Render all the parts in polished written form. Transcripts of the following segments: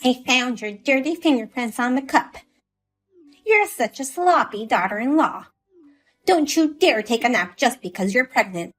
I found your dirty fingerprints on the cup. You're such a sloppy daughter-in-law. Don't you dare take a nap just because you're pregnant.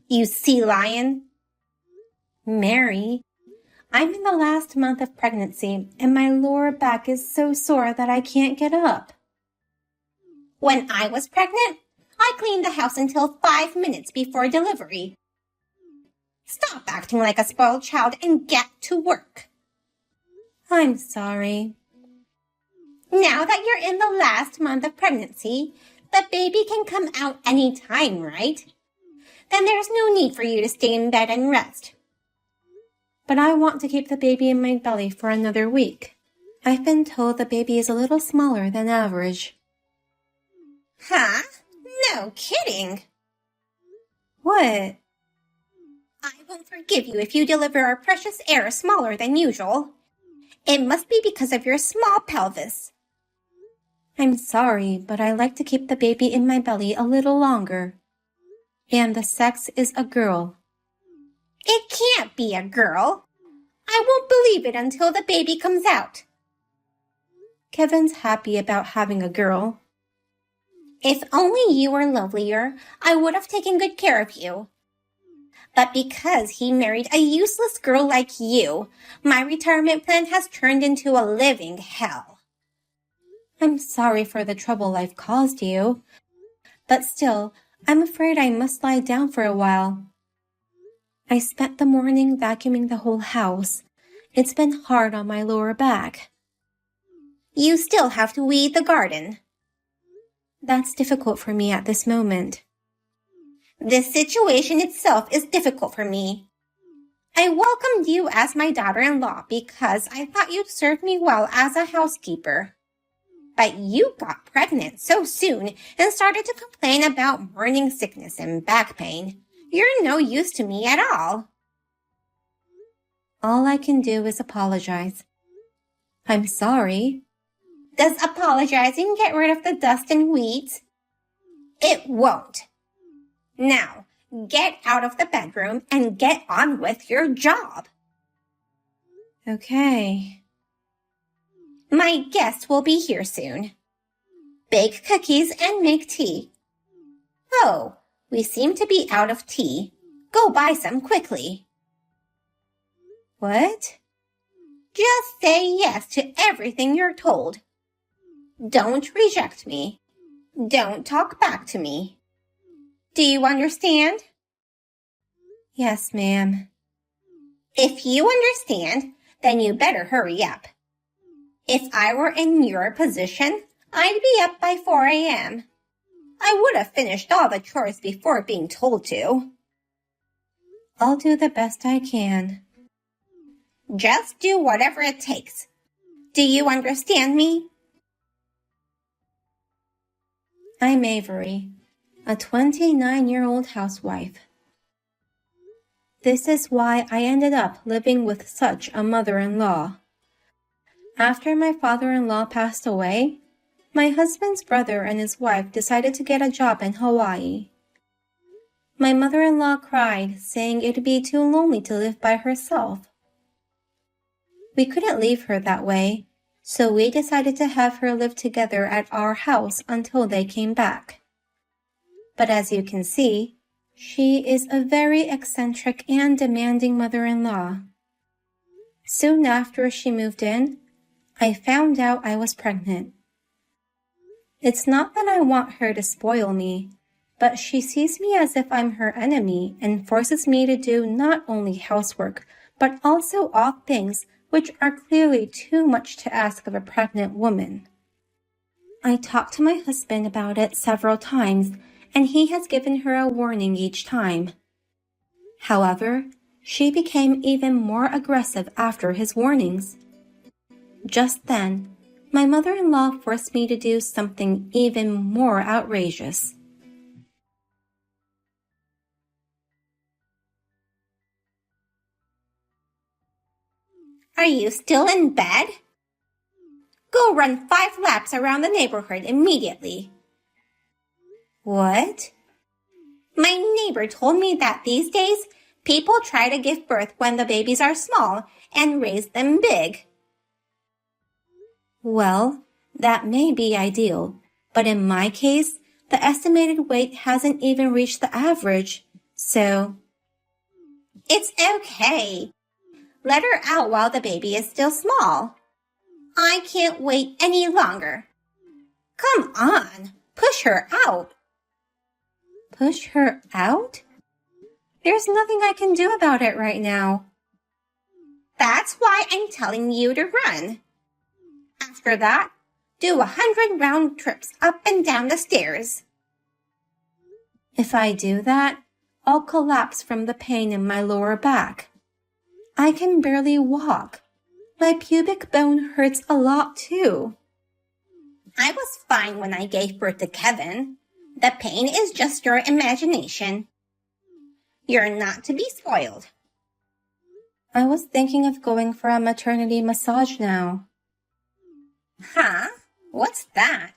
You sea lion. Mary, I'm in the last month of pregnancy and my lower back is so sore that I can't get up. When I was pregnant, I cleaned the house until 5 minutes before delivery. Stop acting like a spoiled child and get to work. I'm sorry. Now that you're in the last month of pregnancy, the baby can come out any time, right? Then there's no need for you to stay in bed and rest. But I want to keep the baby in my belly for another week. I've been told the baby is a little smaller than average. Huh? No kidding. What? I won't forgive you if you deliver our precious heir smaller than usual. It must be because of your small pelvis. I'm sorry, but I like to keep the baby in my belly a little longer. And the sex is a girl. It can't be a girl. I won't believe it until the baby comes out. Kevin's happy about having a girl. If only you were lovelier, I would have taken good care of you. But because he married a useless girl like you, my retirement plan has turned into a living hell. I'm sorry for the trouble I've caused you. But still, I'm afraid I must lie down for a while. I spent the morning vacuuming the whole house. It's been hard on my lower back. You still have to weed the garden. That's difficult for me at this moment. This situation itself is difficult for me. I welcomed you as my daughter-in-law because I thought you'd serve me well as a housekeeper. But you got pregnant so soon and started to complain about morning sickness and back pain. You're no use to me at all. All I can do is apologize. I'm sorry. Does apologizing get rid of the dust and weeds? It won't. Now, get out of the bedroom and get on with your job. Okay. My guest will be here soon. Bake cookies and make tea. Oh, we seem to be out of tea. Go buy some quickly. What? Just say yes to everything you're told. Don't reject me. Don't talk back to me. Do you understand? Yes, ma'am. If you understand, then you better hurry up. If I were in your position, I'd be up by 4 a.m. I would have finished all the chores before being told to. I'll do the best I can. Just do whatever it takes. Do you understand me? I'm Avery, a 29-year-old housewife. This is why I ended up living with such a mother-in-law. After my father-in-law passed away, my husband's brother and his wife decided to get a job in Hawaii. My mother-in-law cried, saying it'd be too lonely to live by herself. We couldn't leave her that way, so we decided to have her live together at our house until they came back. But as you can see, she is a very eccentric and demanding mother-in-law. Soon after she moved in, I found out I was pregnant. It's not that I want her to spoil me, but she sees me as if I'm her enemy and forces me to do not only housework, but also odd things which are clearly too much to ask of a pregnant woman. I talked to my husband about it several times, and he has given her a warning each time. However, she became even more aggressive after his warnings. Just then, my mother-in-law forced me to do something even more outrageous. Are you still in bed? Go run 5 laps around the neighborhood immediately. What? My neighbor told me that these days, people try to give birth when the babies are small and raise them big. Well, that may be ideal, but in my case, the estimated weight hasn't even reached the average, so... It's okay. Let her out while the baby is still small. I can't wait any longer. Come on, push her out. Push her out? There's nothing I can do about it right now. That's why I'm telling you to run. After that, do 100 round trips up and down the stairs. If I do that, I'll collapse from the pain in my lower back. I can barely walk. My pubic bone hurts a lot too. I was fine when I gave birth to Kevin. The pain is just your imagination. You're not to be spoiled. I was thinking of going for a maternity massage now. Huh? What's that?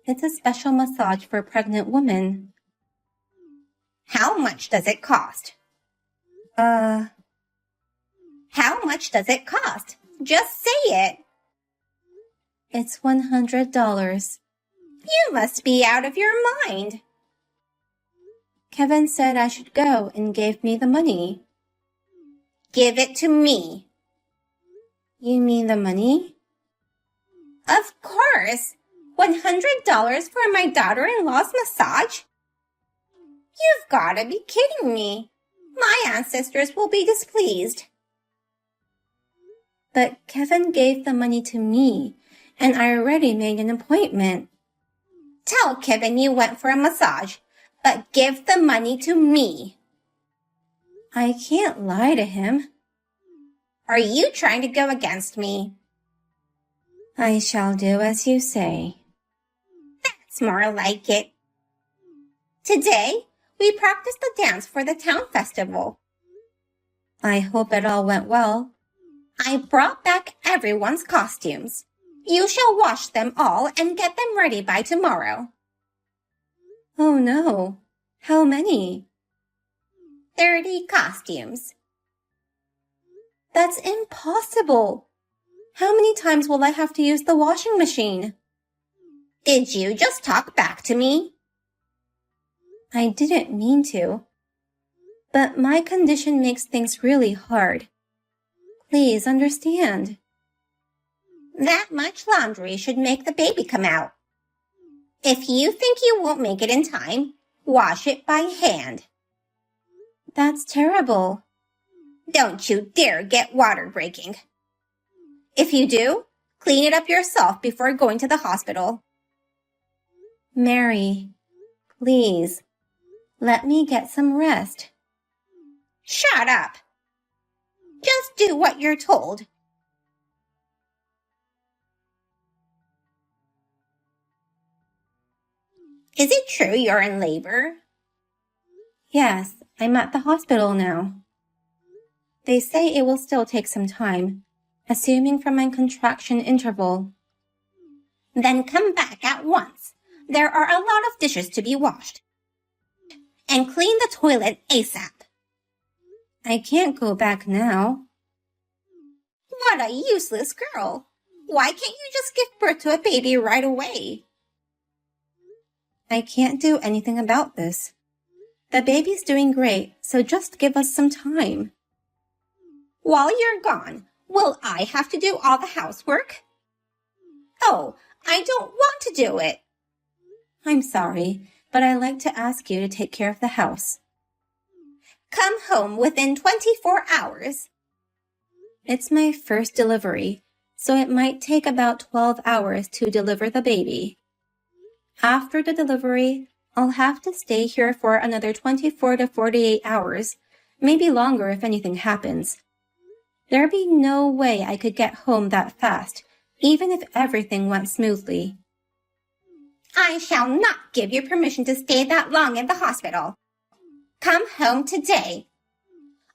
It's a special massage for pregnant women. How much does it cost? How much does it cost? Just say it. It's $100. You must be out of your mind. Kevin said I should go and gave me the money. Give it to me. You mean the money? Of course. $100 for my daughter-in-law's massage? You've got to be kidding me. My ancestors will be displeased. But Kevin gave the money to me, and I already made an appointment. Tell Kevin you went for a massage, but give the money to me. I can't lie to him. Are you trying to go against me? I shall do as you say. That's more like it. Today, we practiced the dance for the town festival. I hope it all went well. I brought back everyone's costumes. You shall wash them all and get them ready by tomorrow. Oh no. How many? 30 costumes. That's impossible. How many times will I have to use the washing machine? Did you just talk back to me? I didn't mean to. But my condition makes things really hard. Please understand. That much laundry should make the baby come out. If you think you won't make it in time, wash it by hand. That's terrible. Don't you dare get water breaking. If you do, clean it up yourself before going to the hospital. Mary, please, let me get some rest. Shut up. Just do what you're told. Is it true you're in labor? Yes, I'm at the hospital now. They say it will still take some time, assuming from my contraction interval. Then come back at once. There are a lot of dishes to be washed. And clean the toilet ASAP. I can't go back now. What a useless girl. Why can't you just give birth to a baby right away? I can't do anything about this. The baby's doing great, so just give us some time. While you're gone, will I have to do all the housework? Oh, I don't want to do it. I'm sorry, but I'd like to ask you to take care of the house. Come home within 24 hours. It's my first delivery, so it might take about 12 hours to deliver the baby. After the delivery, I'll have to stay here for another 24 to 48 hours, maybe longer if anything happens. There'd be no way I could get home that fast, even if everything went smoothly. I shall not give you permission to stay that long in the hospital. Come home today.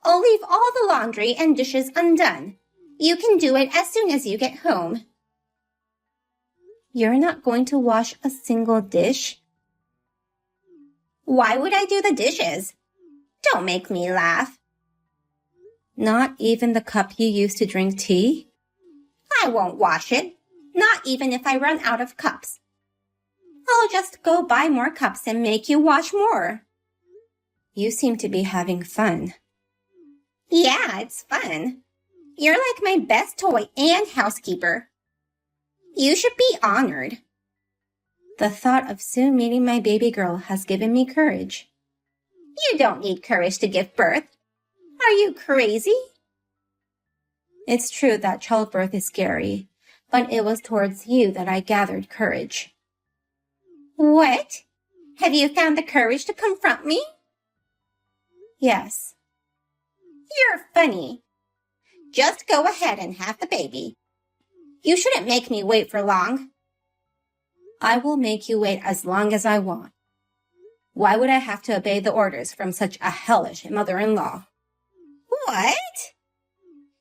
I'll leave all the laundry and dishes undone. You can do it as soon as you get home. You're not going to wash a single dish? Why would I do the dishes? Don't make me laugh. Not even the cup you used to drink tea? I won't wash it, not even if I run out of cups. I'll just go buy more cups and make you wash more. You seem to be having fun. Yeah, it's fun. You're like my best toy and housekeeper. You should be honored. The thought of soon meeting my baby girl has given me courage. You don't need courage to give birth. Are you crazy? It's true that childbirth is scary, but it was towards you that I gathered courage. What? Have you found the courage to confront me? Yes. You're funny. Just go ahead and have the baby. You shouldn't make me wait for long. I will make you wait as long as I want. Why would I have to obey the orders from such a hellish mother-in-law? What?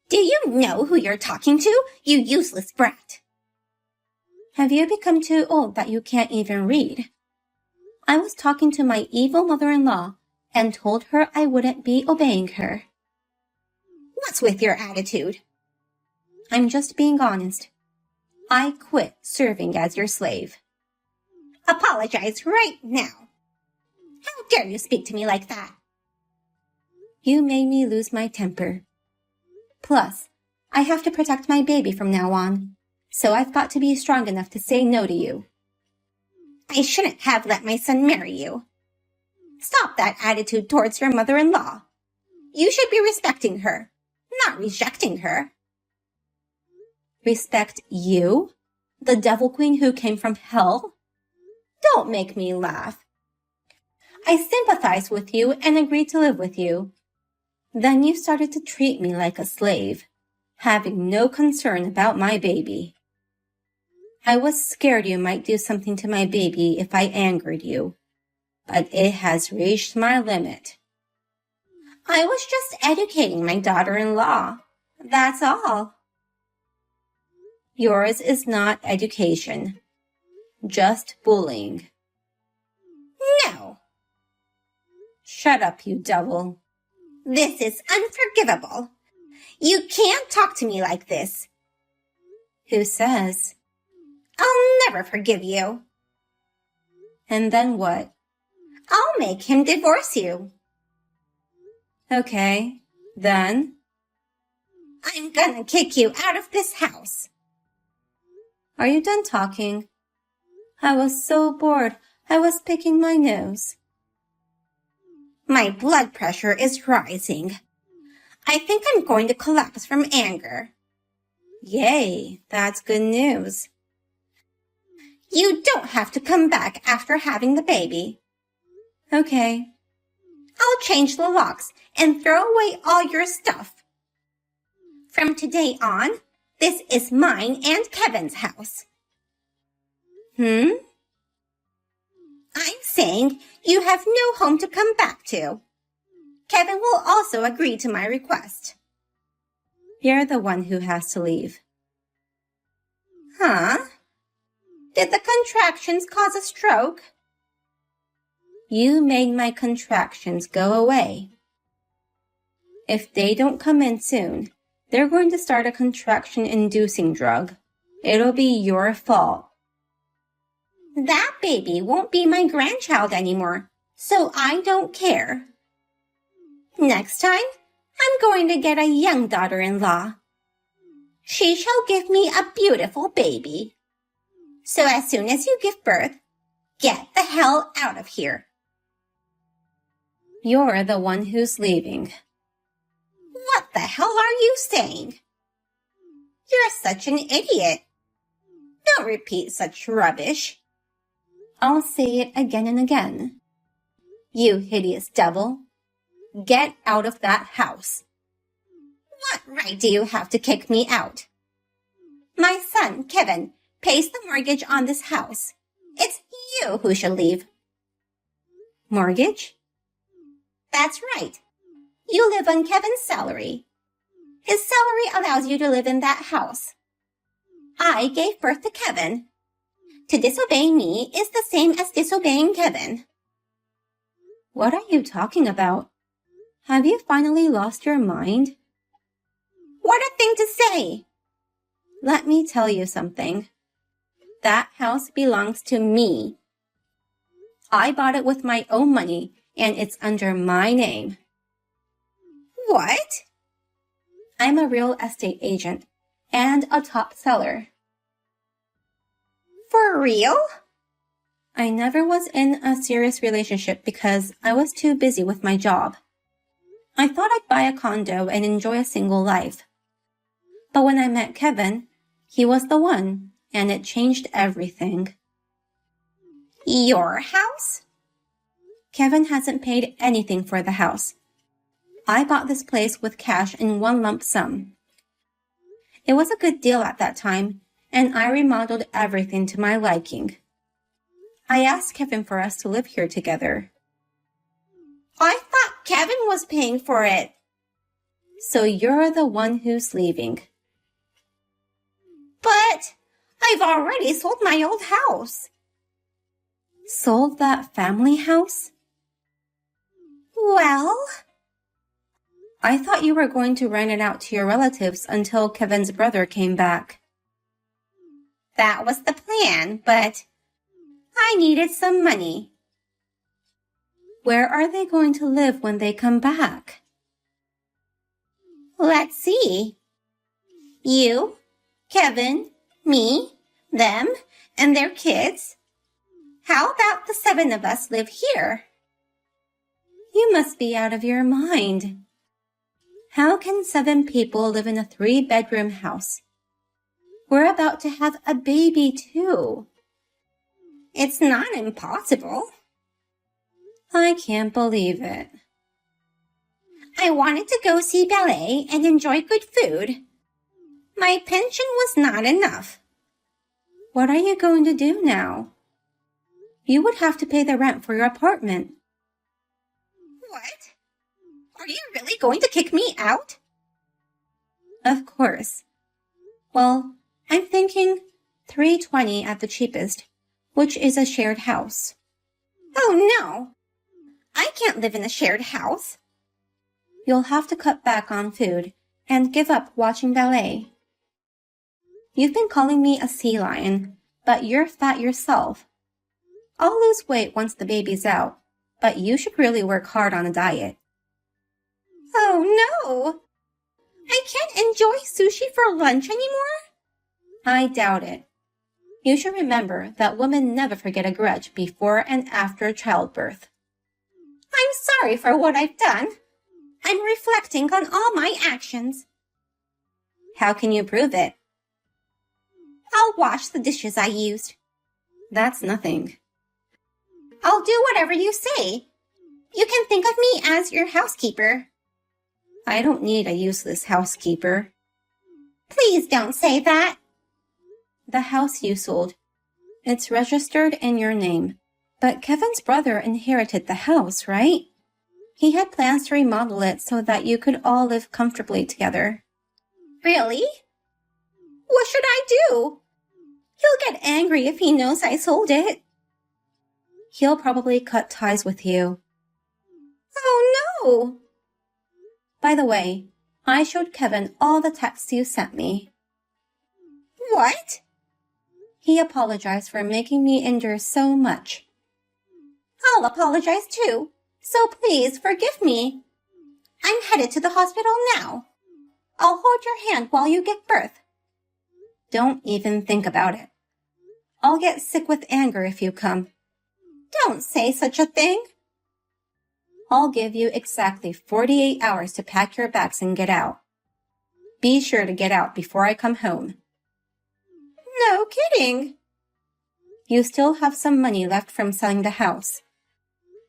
Do you know who you're talking to, you useless brat? Have you become too old that you can't even read? I was talking to my evil mother-in-law and told her I wouldn't be obeying her. What's with your attitude? I'm just being honest. I quit serving as your slave. Apologize right now. How dare you speak to me like that? You made me lose my temper. Plus, I have to protect my baby from now on, so I've got to be strong enough to say no to you. I shouldn't have let my son marry you. Stop that attitude towards your mother-in-law. You should be respecting her, not rejecting her. Respect you? The devil queen who came from hell? Don't make me laugh. I sympathized with you and agreed to live with you. Then you started to treat me like a slave, having no concern about my baby. I was scared you might do something to my baby if I angered you, but it has reached my limit. I was just educating my daughter-in-law. That's all. Yours is not education, just bullying. No. Shut up, you devil. This is unforgivable. You can't talk to me like this. Who says? I'll never forgive you. And then what? I'll make him divorce you. Okay, then? I'm gonna kick you out of this house. Are you done talking? I was so bored, I was picking my nose. My blood pressure is rising. I think I'm going to collapse from anger. Yay, that's good news. You don't have to come back after having the baby. Okay. I'll change the locks and throw away all your stuff. From today on, this is mine and Kevin's house. I'm saying you have no home to come back to. Kevin will also agree to my request. You're the one who has to leave. Huh? Did the contractions cause a stroke? You made my contractions go away. If they don't come in soon, they're going to start a contraction-inducing drug. It'll be your fault. That baby won't be my grandchild anymore, so I don't care. Next time, I'm going to get a young daughter-in-law. She shall give me a beautiful baby. So as soon as you give birth, get the hell out of here. You're the one who's leaving. What the hell are you saying? You're such an idiot. Don't repeat such rubbish. I'll say it again and again. You hideous devil. Get out of that house. What right do you have to kick me out? My son, Kevin, pays the mortgage on this house. It's you who should leave. Mortgage? That's right. You live on Kevin's salary. His salary allows you to live in that house. I gave birth to Kevin. To disobey me is the same as disobeying Kevin. What are you talking about? Have you finally lost your mind? What a thing to say! Let me tell you something. That house belongs to me. I bought it with my own money, and it's under my name. What? I'm a real estate agent and a top seller. For real? I never was in a serious relationship because I was too busy with my job. I thought I'd buy a condo and enjoy a single life. But when I met Kevin, he was the one, and it changed everything. Your house? Kevin hasn't paid anything for the house. I bought this place with cash in one lump sum. It was a good deal at that time, and I remodeled everything to my liking. I asked Kevin for us to live here together. I thought Kevin was paying for it. So you're the one who's leaving. But I've already sold my old house. Sold that family house? Well, I thought you were going to rent it out to your relatives until Kevin's brother came back. That was the plan, but I needed some money. Where are they going to live when they come back? Let's see. You, Kevin, me, them, and their kids. How about the 7 of us live here? You must be out of your mind. How can 7 people live in a 3-bedroom house? We're about to have a baby too. It's not impossible. I can't believe it. I wanted to go see ballet and enjoy good food. My pension was not enough. What are you going to do now? You would have to pay the rent for your apartment. What? Are you really going to kick me out? Of course. Well, I'm thinking $320 at the cheapest, which is a shared house. Oh no! I can't live in a shared house. You'll have to cut back on food and give up watching ballet. You've been calling me a sea lion, but you're fat yourself. I'll lose weight once the baby's out, but you should really work hard on a diet. Oh no! I can't enjoy sushi for lunch anymore? I doubt it. You should remember that women never forget a grudge before and after childbirth. I'm sorry for what I've done. I'm reflecting on all my actions. How can you prove it? I'll wash the dishes I used. That's nothing. I'll do whatever you say. You can think of me as your housekeeper. I don't need a useless housekeeper. Please don't say that. The house you sold. It's registered in your name. But Kevin's brother inherited the house, right? He had plans to remodel it so that you could all live comfortably together. Really? What should I do? He'll get angry if he knows I sold it. He'll probably cut ties with you. Oh no! By the way, I showed Kevin all the texts you sent me. What? He apologized for making me endure so much. I'll apologize too, so please forgive me. I'm headed to the hospital now. I'll hold your hand while you give birth. Don't even think about it. I'll get sick with anger if you come. Don't say such a thing. I'll give you exactly 48 hours to pack your bags and get out. Be sure to get out before I come home. No kidding. You still have some money left from selling the house.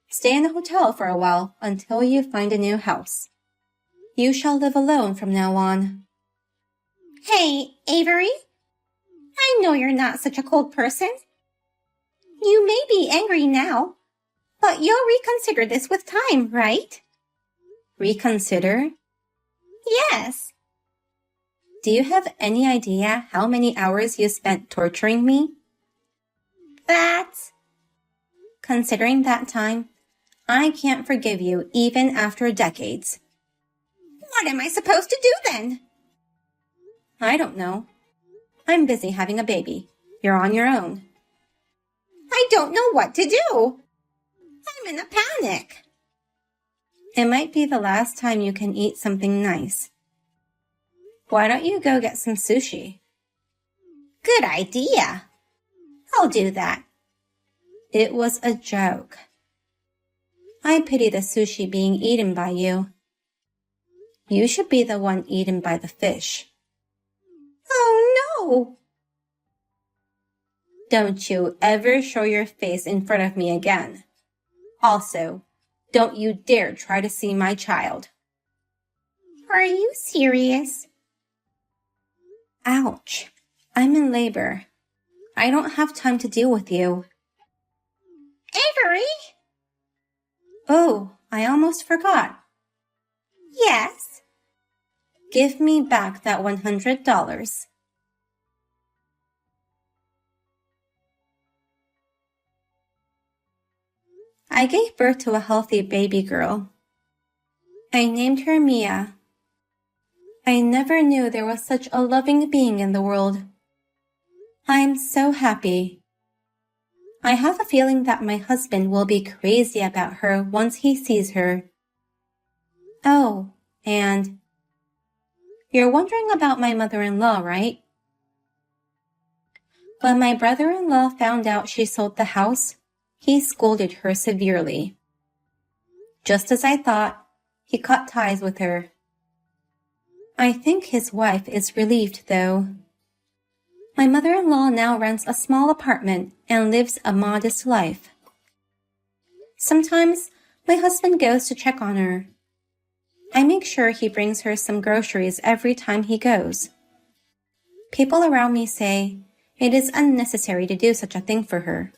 Stay in the hotel for a while until you find a new house. You shall live alone from now on. Hey, Avery. I know you're not such a cold person. You may be angry now, but you'll reconsider this with time, right? Reconsider? Yes. Do you have any idea how many hours you spent torturing me? That's... Considering that time, I can't forgive you even after decades. What am I supposed to do then? I don't know. I'm busy having a baby. You're on your own. I don't know what to do. I'm in a panic. It might be the last time you can eat something nice. Why don't you go get some sushi? Good idea. I'll do that. It was a joke. I pity the sushi being eaten by you. You should be the one eaten by the fish. Oh no! Don't you ever show your face in front of me again. Also, don't you dare try to see my child. Are you serious? Ouch. I'm in labor. I don't have time to deal with you. Avery? Oh, I almost forgot. Yes. Give me back that $100. I gave birth to a healthy baby girl. I named her Mia. I never knew there was such a loving being in the world. I'm so happy. I have a feeling that my husband will be crazy about her once he sees her. Oh, and you're wondering about my mother-in-law, right? When my brother-in-law found out she sold the house, he scolded her severely. Just as I thought, he cut ties with her. I think his wife is relieved, though. My mother-in-law now rents a small apartment and lives a modest life. Sometimes my husband goes to check on her. I make sure he brings her some groceries every time he goes. People around me say it is unnecessary to do such a thing for her.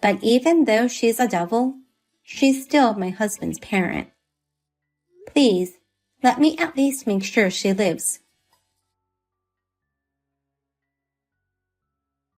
But even though she's a devil, she's still my husband's parent. Please, let me at least make sure she lives